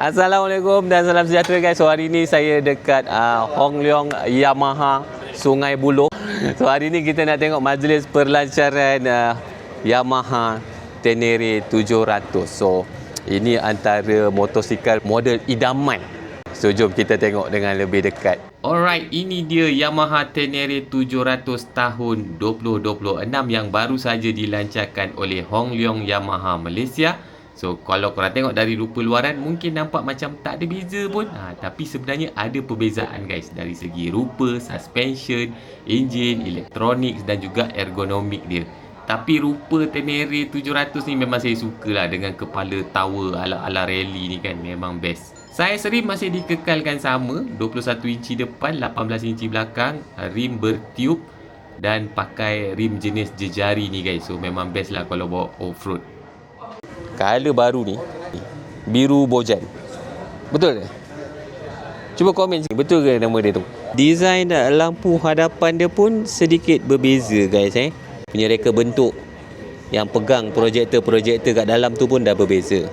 Assalamualaikum dan salam sejahtera guys. So hari ni saya dekat Hong Leong Yamaha Sungai Buloh. So hari ni kita nak tengok majlis perlancaran Yamaha Tenere 700. So ini antara motosikal model idaman. So jom kita tengok dengan lebih dekat. Alright, ini dia Yamaha Tenere 700 tahun 2026 yang baru saja dilancarkan oleh Hong Leong Yamaha Malaysia. So kalau korang tengok dari rupa luaran mungkin nampak macam tak ada beza pun, tapi sebenarnya ada perbezaan guys, dari segi rupa, suspension, enjin, elektronik dan juga ergonomik dia. Tapi rupa Tenere 700 ni memang saya suka lah, dengan kepala tower ala-ala rally ni kan, memang best. Saiz rim masih dikekalkan sama, 21 inci depan, 18 inci belakang, rim bertiup dan pakai rim jenis jejari ni guys. So memang best lah kalau bawa off-road. Color baru ni biru bojan. Betul ke? Cuba komen sini, betul ke nama dia tu? Design lampu hadapan dia pun sedikit berbeza guys Punya reka bentuk yang pegang projektor kat dalam tu pun dah berbeza.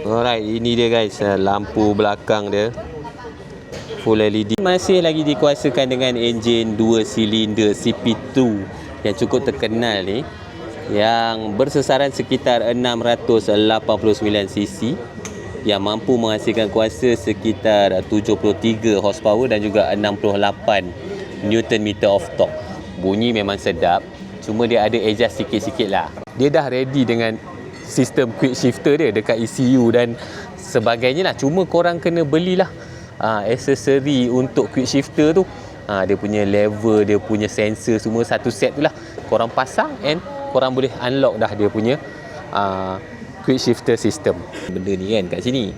Alright, ini dia guys, lampu belakang dia full LED. Masih lagi dikuasakan dengan enjin 2 silinder CP2 yang cukup terkenal ni, yang bersesaran sekitar 689cc, yang mampu menghasilkan kuasa sekitar 73 horsepower dan juga 68 Nm of torque. Bunyi memang sedap, cuma dia ada adjust sikit-sikit lah. Dia dah ready dengan sistem quick shifter dia dekat ECU dan sebagainya lah. Cuma korang kena belilah aksesori untuk quick shifter tu. Dia punya lever, dia punya sensor, semua satu set tu lah. Korang pasang and korang boleh unlock dah dia punya quick shifter system. Benda ni kan kat sini,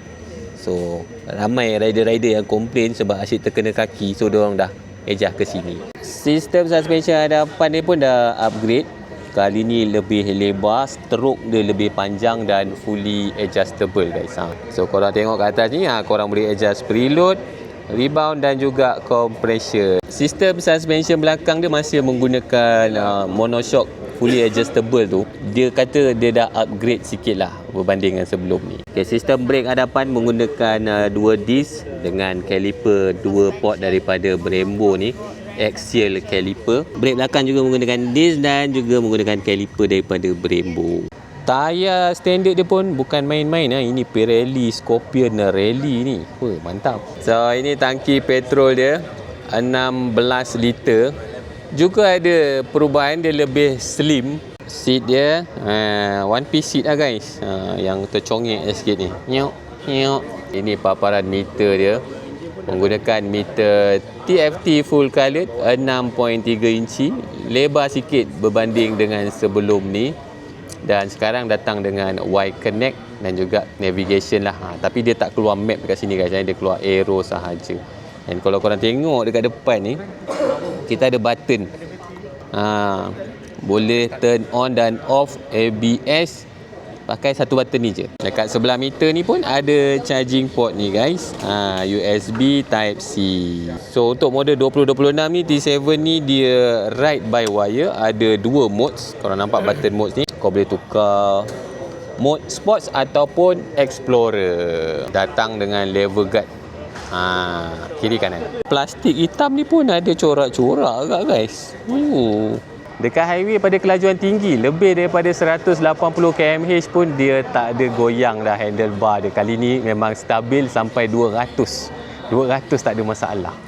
so ramai rider-rider yang komplain sebab asyik terkena kaki, so diorang dah adjust ke sini. Sistem suspension hadapan ni pun dah upgrade. Kali ni lebih lebar, stroke dia lebih panjang dan fully adjustable guys. So korang tengok kat atas ni, korang boleh adjust preload, rebound dan juga compression. Sistem suspension belakang dia masih menggunakan monoshock fully adjustable tu. Dia kata dia dah upgrade sikit lah berbanding dengan sebelum ni. Okay, sistem brake hadapan menggunakan 2 disc dengan caliper 2 port daripada Brembo ni, axial caliper. Brake belakang juga menggunakan disc dan juga menggunakan caliper daripada Brembo. Tayar standard dia pun bukan main-main. Ini Pirelli Scorpion Rally ni. Mantap. So ini tangki petrol dia 16 liter. Juga ada perubahan, dia lebih slim. Seat dia one piece seat lah guys, yang tercongek sikit ni. Nyok, nyok. Ini paparan meter dia, menggunakan meter TFT full colored 6.3 inci, lebar sikit berbanding dengan sebelum ni. Dan sekarang datang dengan Y Connect dan juga navigation lah. Tapi dia tak keluar map dekat sini guys, dia keluar arrow sahaja. Dan kalau korang tengok dekat depan ni, kita ada button, boleh turn on dan off ABS pakai satu button ni je. Dekat sebelah meter ni pun ada charging port ni guys, USB Type C. So untuk model 2026 ni, T7 ni dia ride by wire. Ada 2 modes. Korang nampak button modes ni, kau boleh tukar mode sports ataupun explorer. Datang dengan lever guard kiri kanan. Plastik hitam ni pun ada corak-corak agak guys. Dekat highway pada kelajuan tinggi lebih daripada 180 km/h pun dia tak ada goyang dah handlebar dia. Kali ni memang stabil sampai 200 tak ada masalah.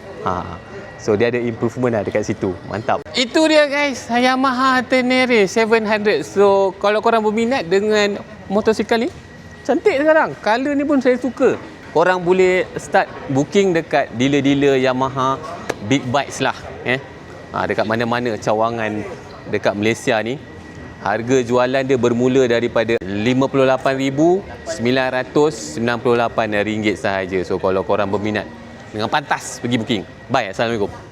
So dia ada improvement lah dekat situ. Mantap. Itu dia guys, Yamaha Tenere 700. So kalau korang berminat dengan motosikal ni, cantik sekarang. Color ni pun saya suka. Korang boleh start booking dekat dealer-dealer Yamaha Big Bikes lah. Dekat mana-mana cawangan dekat Malaysia ni. Harga jualan dia bermula daripada RM58,998 sahaja. So kalau korang berminat, dengan pantas pergi booking. Bye, Assalamualaikum.